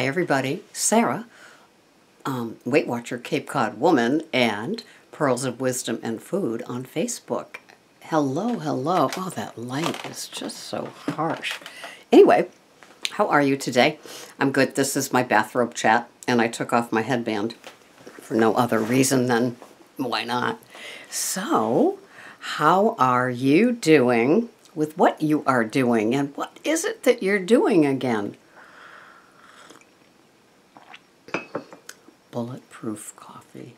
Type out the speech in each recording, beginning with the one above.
Hi everybody, Sarah, Weight Watcher, Cape Cod Woman, and Pearls of Wisdom and Food on Facebook. Hello, hello. Oh, that light is just so harsh. Anyway, how are you today? I'm good. This is my bathrobe chat, and I took off my headband for no other reason than why not. So, how are you doing with what you are doing, and what is it that you're doing again? Bulletproof coffee.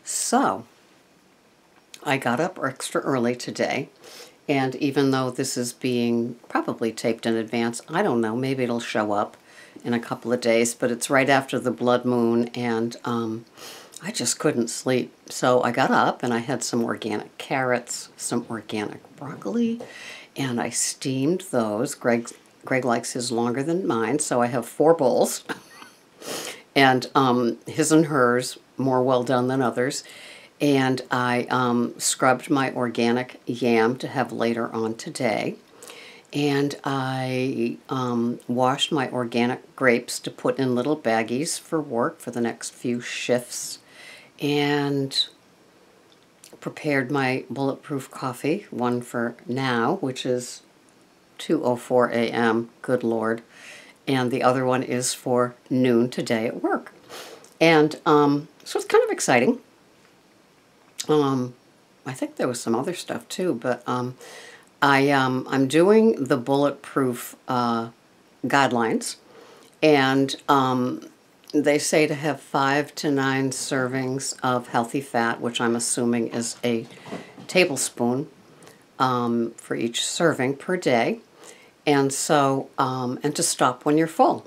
So, I got up extra early today, and even though this is being probably taped in advance, I don't know, maybe it'll show up in a couple of days, but it's right after the blood moon, and I just couldn't sleep. So I got up, and I had some organic carrots, some organic broccoli, and I steamed those. Greg likes his longer than mine, so I have 4 bowls. And his and hers, more well done than others. And I scrubbed my organic yam to have later on today. And I washed my organic grapes to put in little baggies for work for the next few shifts. And prepared my bulletproof coffee, one for now, which is 2:04 a.m., good Lord. And the other one is for noon today at work. And so it's kind of exciting. I think there was some other stuff too, but I'm doing the bulletproof guidelines, and they say to have 5 to 9 servings of healthy fat, which I'm assuming is a tablespoon for each serving per day. And so, and to stop when you're full.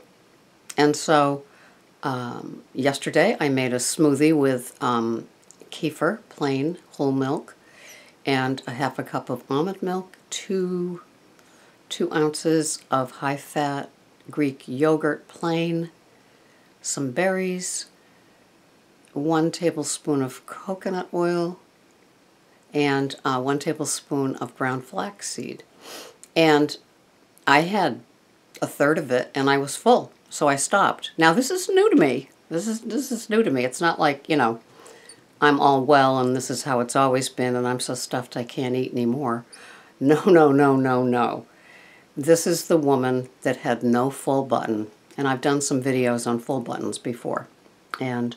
And so, yesterday I made a smoothie with kefir, plain whole milk, and a half a cup of almond milk, 2 ounces of high-fat Greek yogurt, plain, some berries, 1 tablespoon of coconut oil, and 1 tablespoon of brown flaxseed. And I had a third of it, and I was full, so I stopped. Now, this is new to me. This is new to me. It's not like, you know, I'm all well, and this is how it's always been, and I'm so stuffed I can't eat anymore. No, no, no, no, no. This is the woman that had no full button, and I've done some videos on full buttons before, and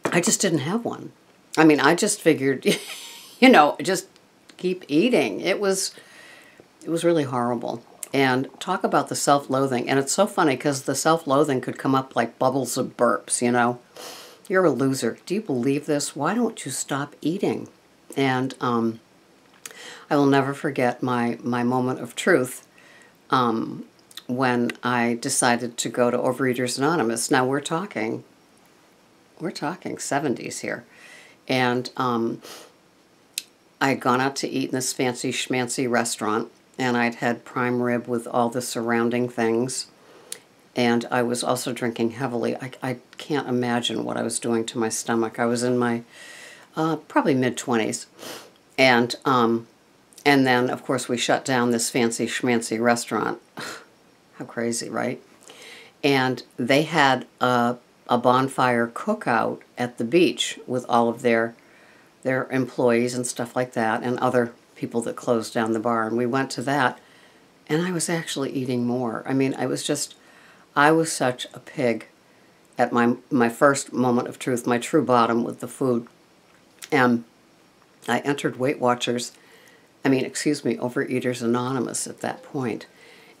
I just didn't have one. I mean, I just figured, you know, just keep eating. It was really horrible. And talk about the self-loathing. And it's so funny because the self-loathing could come up like bubbles of burps, you know. You're a loser. Do you believe this? Why don't you stop eating? And I will never forget my moment of truth when I decided to go to Overeaters Anonymous. Now we're talking 70s here. And I'd gone out to eat in this fancy schmancy restaurant, and I'd had prime rib with all the surrounding things, and I was also drinking heavily. I can't imagine what I was doing to my stomach. I was in my probably mid-20s, and then, of course, we shut down this fancy schmancy restaurant. How crazy, right? And they had a bonfire cookout at the beach with all of their employees and stuff like that, and other people that closed down the bar. And we went to that, and I was actually eating more. I mean, I was such a pig at my first moment of truth, my true bottom with the food. And I entered Overeaters Anonymous at that point,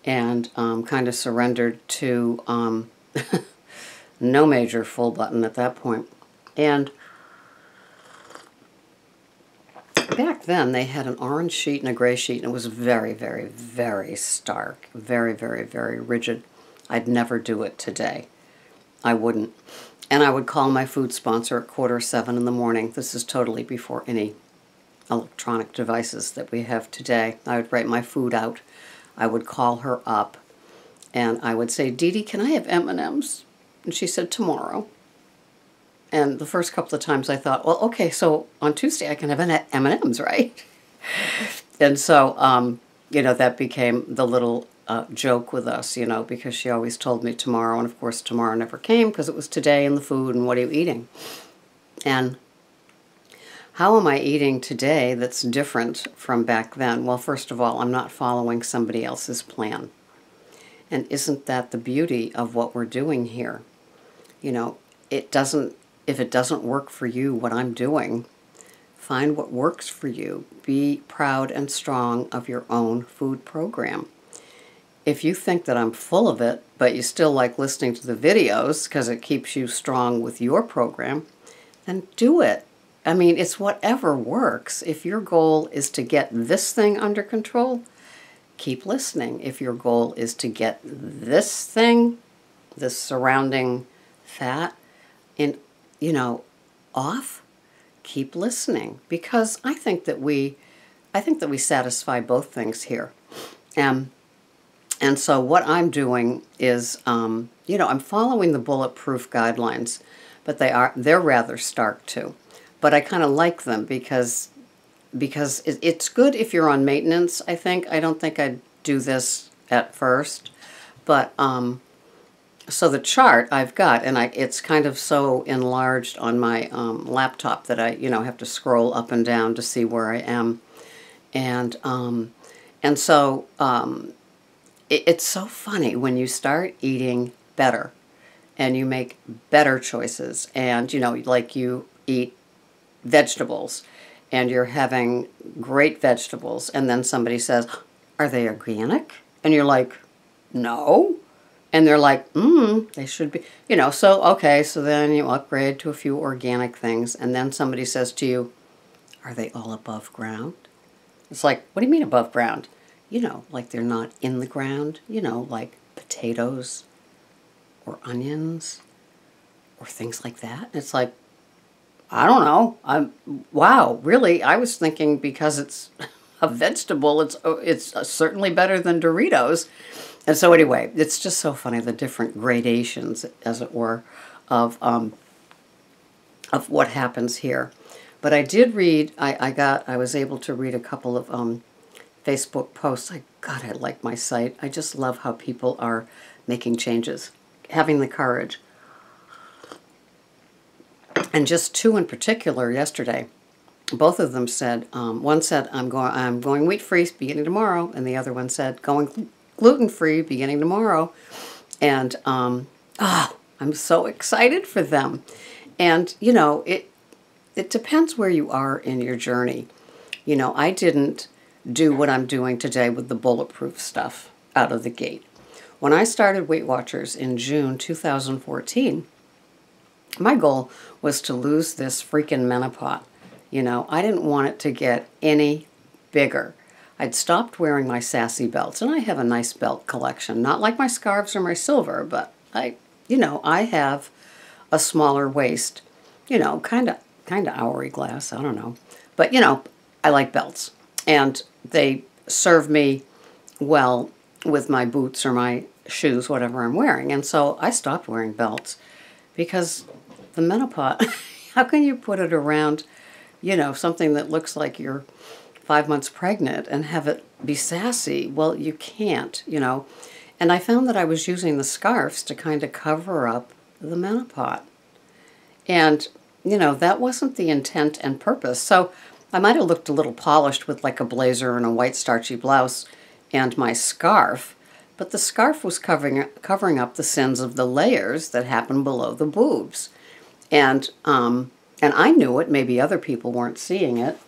and kind of surrendered to no major full button at that point. And back then, they had an orange sheet and a gray sheet, and it was very, very, very stark, very, very, very rigid. I'd never do it today. I wouldn't. And I would call my food sponsor at 6:45 in the morning. This is totally before any electronic devices that we have today. I would write my food out. I would call her up, and I would say, Dee Dee, can I have M&Ms? And she said, tomorrow. And the first couple of times I thought, well, okay, so on Tuesday I can have M&Ms, right? And so, you know, that became the little joke with us, you know, because she always told me tomorrow, and of course tomorrow never came because it was today in the food and what are you eating? And how am I eating today that's different from back then? Well, first of all, I'm not following somebody else's plan. And isn't that the beauty of what we're doing here? You know, if it doesn't work for you, what I'm doing, find what works for you. Be proud and strong of your own food program. If you think that I'm full of it, but you still like listening to the videos because it keeps you strong with your program, then do it. I mean, it's whatever works. If your goal is to get this thing under control, keep listening. If your goal is to get this thing, this surrounding fat, off, keep listening. Because I think that we satisfy both things here. And so what I'm doing is, I'm following the Bulletproof guidelines, but they're rather stark too. But I kind of like them because it's good if you're on maintenance, I think. I don't think I'd do this at first. But, so the chart I've got, and it's kind of so enlarged on my laptop that I, have to scroll up and down to see where I am. And so it's so funny when you start eating better and you make better choices and, like you eat vegetables and you're having great vegetables and then somebody says, are they organic? And you're like, no. And they're like, they should be, so, okay, so then you upgrade to a few organic things and then somebody says to you, are they all above ground? It's like, what do you mean above ground? Like they're not in the ground, like potatoes or onions or things like that. It's like, I don't know. Wow, really? I was thinking because it's a vegetable, it's certainly better than Doritos. And so anyway, it's just so funny, the different gradations, as it were, of what happens here. But I did read, I was able to read a couple of Facebook posts. I like my site. I just love how people are making changes, having the courage. And just two in particular yesterday, both of them said, one said, I'm going wheat-free beginning tomorrow, and the other one said, going gluten-free beginning tomorrow. And I'm so excited for them. And, it depends where you are in your journey. I didn't do what I'm doing today with the Bulletproof stuff out of the gate. When I started Weight Watchers in June 2014, my goal was to lose this freaking menopause. I didn't want it to get any bigger. I'd stopped wearing my sassy belts, and I have a nice belt collection. Not like my scarves or my silver, but I have a smaller waist, kind of hourglass, I don't know. But, I like belts. And they serve me well with my boots or my shoes, whatever I'm wearing. And so I stopped wearing belts because the menopause, how can you put it around, something that looks like you're 5 months pregnant and have it be sassy? Well, you can't, And I found that I was using the scarves to kind of cover up the menopause. And, that wasn't the intent and purpose. So I might have looked a little polished with like a blazer and a white starchy blouse and my scarf, but the scarf was covering up the sins of the layers that happen below the boobs. And I knew it, maybe other people weren't seeing it.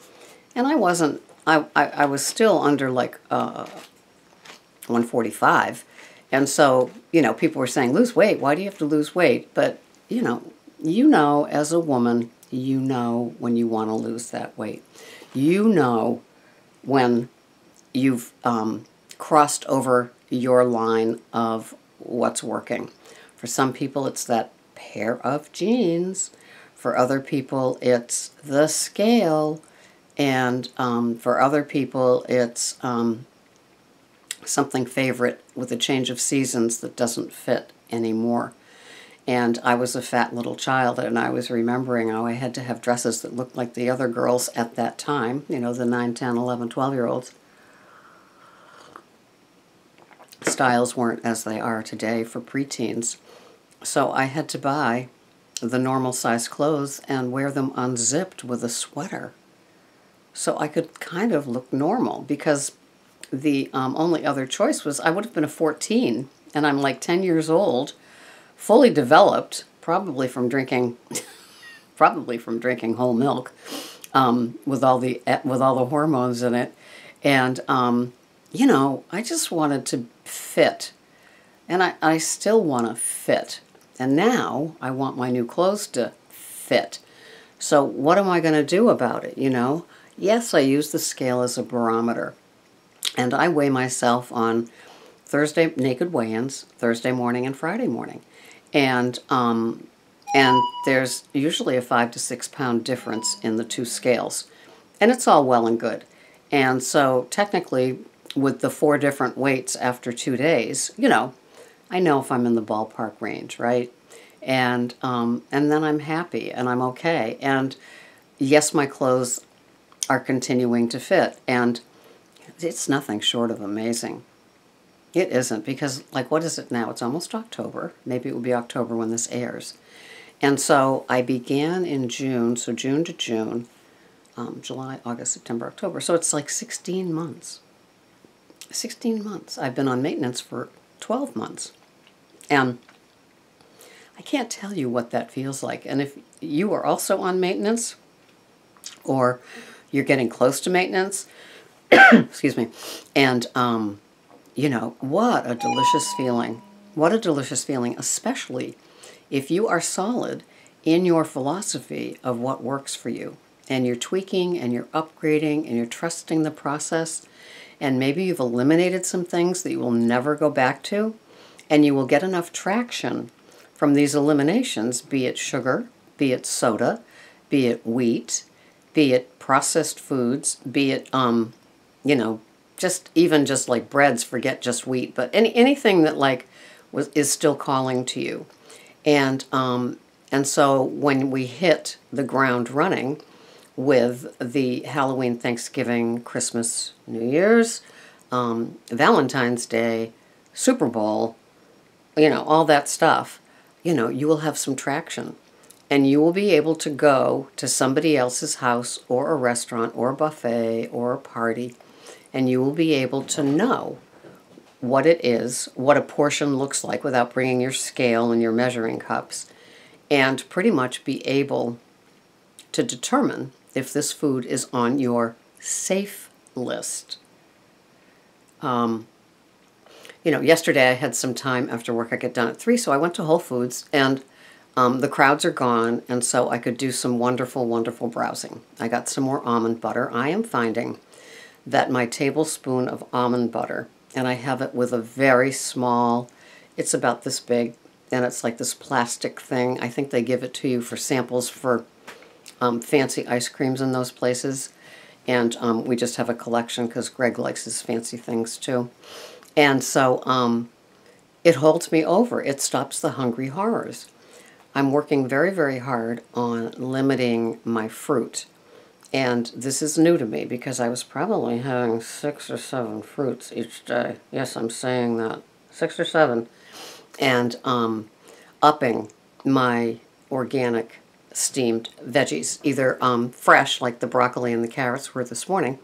And I wasn't, I was still under like 145. And so, people were saying, lose weight, why do you have to lose weight? But, as a woman, when you want to lose that weight. When you've crossed over your line of what's working. For some people, it's that pair of jeans. For other people, it's the scale. And for other people, it's something favorite with a change of seasons that doesn't fit anymore. And I was a fat little child, and I was remembering how I had to have dresses that looked like the other girls at that time, the 9, 10, 11, 12-year-olds. styles weren't as they are today for preteens. So I had to buy the normal size clothes and wear them unzipped with a sweater. So I could kind of look normal, because the only other choice was I would have been a 14, and I'm like 10 years old, fully developed, probably from drinking whole milk, with all the hormones in it. And you know, I just wanted to fit, and I still want to fit. And now I want my new clothes to fit. So what am I going to do about it, you know? Yes, I use the scale as a barometer, and I weigh myself on Thursday, naked weigh-ins, Thursday morning and Friday morning. And there's usually a 5 to 6 pound difference in the two scales. And it's all well and good. And so technically, with the 4 different weights after 2 days, you know, I know if I'm in the ballpark range, right? And then I'm happy and I'm okay. And yes, my clothes are continuing to fit. And it's nothing short of amazing. It isn't, because, like, what is it now? It's almost October. Maybe it will be October when this airs. And so I began in June, so June to June, July, August, September, October. So it's like 16 months. 16 months. I've been on maintenance for 12 months. And I can't tell you what that feels like. And if you are also on maintenance, or you're getting close to maintenance, excuse me, and you know, what a delicious feeling. What a delicious feeling, especially if you are solid in your philosophy of what works for you, and you're tweaking and you're upgrading and you're trusting the process, and maybe you've eliminated some things that you will never go back to, and you will get enough traction from these eliminations, be it sugar, be it soda, be it wheat, be it processed foods, be it, you know, just like breads, forget just wheat, but anything that like is still calling to you. And so when we hit the ground running with the Halloween, Thanksgiving, Christmas, New Year's, Valentine's Day, Super Bowl, you know, all that stuff, you know, you will have some traction. And you will be able to go to somebody else's house or a restaurant or a buffet or a party, and you will be able to know what it is, what a portion looks like without bringing your scale and your measuring cups, and pretty much be able to determine if this food is on your safe list. You know, yesterday I had some time after work. I get done at 3, so I went to Whole Foods, and the crowds are gone, and so I could do some wonderful, wonderful browsing. I got some more almond butter. I am finding that my tablespoon of almond butter, and I have it with a very small, it's about this big, and it's like this plastic thing. I think they give it to you for samples for fancy ice creams in those places. And we just have a collection because Greg likes his fancy things too. And so it holds me over. It stops the hungry horrors. I'm working very, very hard on limiting my fruit. And this is new to me because I was probably having 6 or 7 fruits each day. Yes, I'm saying that. 6 or 7. And upping my organic steamed veggies, either fresh, like the broccoli and the carrots were this morning,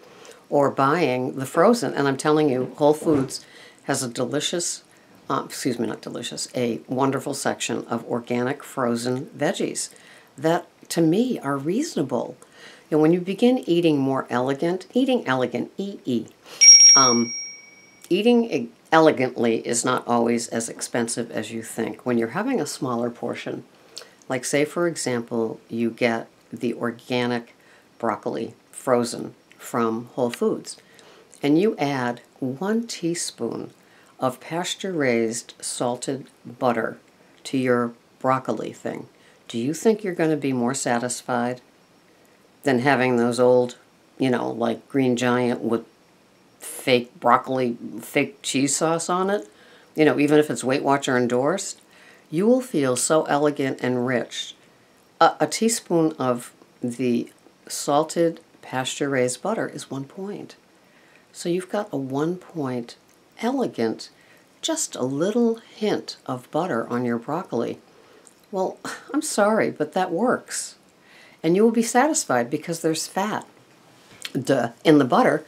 or buying the frozen. And I'm telling you, Whole Foods has a delicious, a wonderful section of organic frozen veggies that, to me, are reasonable. You know, when you begin eating more elegant, eating elegantly is not always as expensive as you think. When you're having a smaller portion, like say, for example, you get the organic broccoli frozen from Whole Foods, and you add 1 teaspoon of pasture-raised salted butter to your broccoli thing. Do you think you're going to be more satisfied than having those old, you know, like Green Giant with fake broccoli, fake cheese sauce on it? You know, even if it's Weight Watcher endorsed, you will feel so elegant and rich. A teaspoon of the salted pasture-raised butter is 1 point. So you've got a 1 point elegant, just a little hint of butter on your broccoli. Well, I'm sorry, but that works. And you will be satisfied because there's fat in the butter,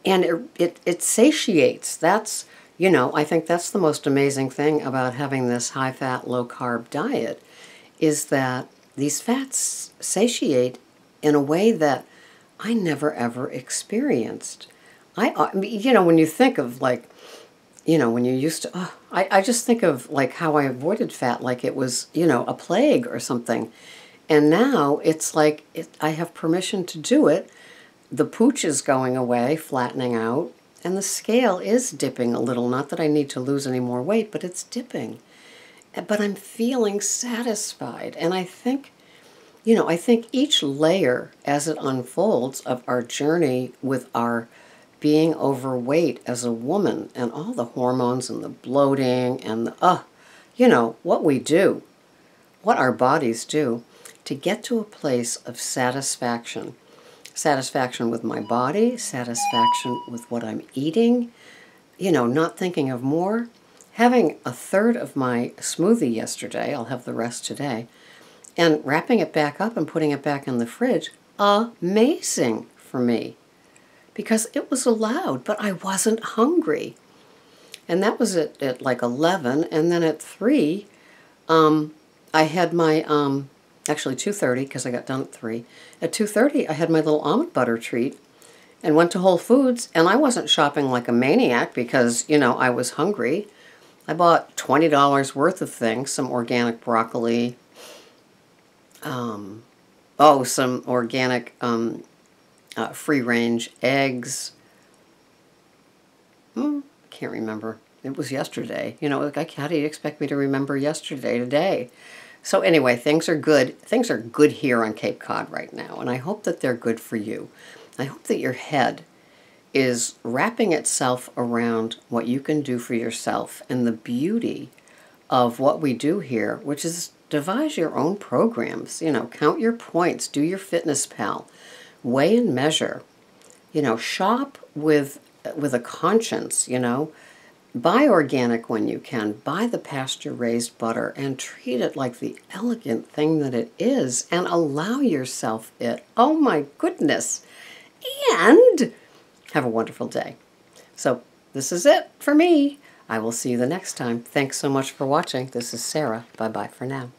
and it satiates. That's, I think that's the most amazing thing about having this high-fat, low-carb diet, is that these fats satiate in a way that I never ever experienced. When you think of like, when you used to, I just think of like how I avoided fat like it was, a plague or something. And now it's like I have permission to do it. The pooch is going away, flattening out, and the scale is dipping a little. Not that I need to lose any more weight, but it's dipping. But I'm feeling satisfied. And I think each layer as it unfolds of our journey with our being overweight as a woman and all the hormones and the bloating and what we do, what our bodies do to get to a place of satisfaction. Satisfaction with my body, satisfaction with what I'm eating, not thinking of more. Having a third of my smoothie yesterday, I'll have the rest today, and wrapping it back up and putting it back in the fridge, amazing for me. Because it was allowed, but I wasn't hungry. And that was at like 11, and then at 3, I had my, actually 2:30, because I got done at 3. At 2:30, I had my little almond butter treat and went to Whole Foods, and I wasn't shopping like a maniac because, I was hungry. I bought $20 worth of things, some organic broccoli, some organic free-range eggs. Can't remember. It was yesterday. How do you expect me to remember yesterday today? So anyway, things are good. Things are good here on Cape Cod right now, and I hope that they're good for you. I hope that your head is wrapping itself around what you can do for yourself and the beauty of what we do here, which is devise your own programs. Count your points, do your Fitness Pal, weigh and measure. Shop with a conscience. Buy organic when you can. Buy the pasture-raised butter and treat it like the elegant thing that it is and allow yourself it. Oh my goodness. And have a wonderful day. So this is it for me. I will see you the next time. Thanks so much for watching. This is Sarah. Bye-bye for now.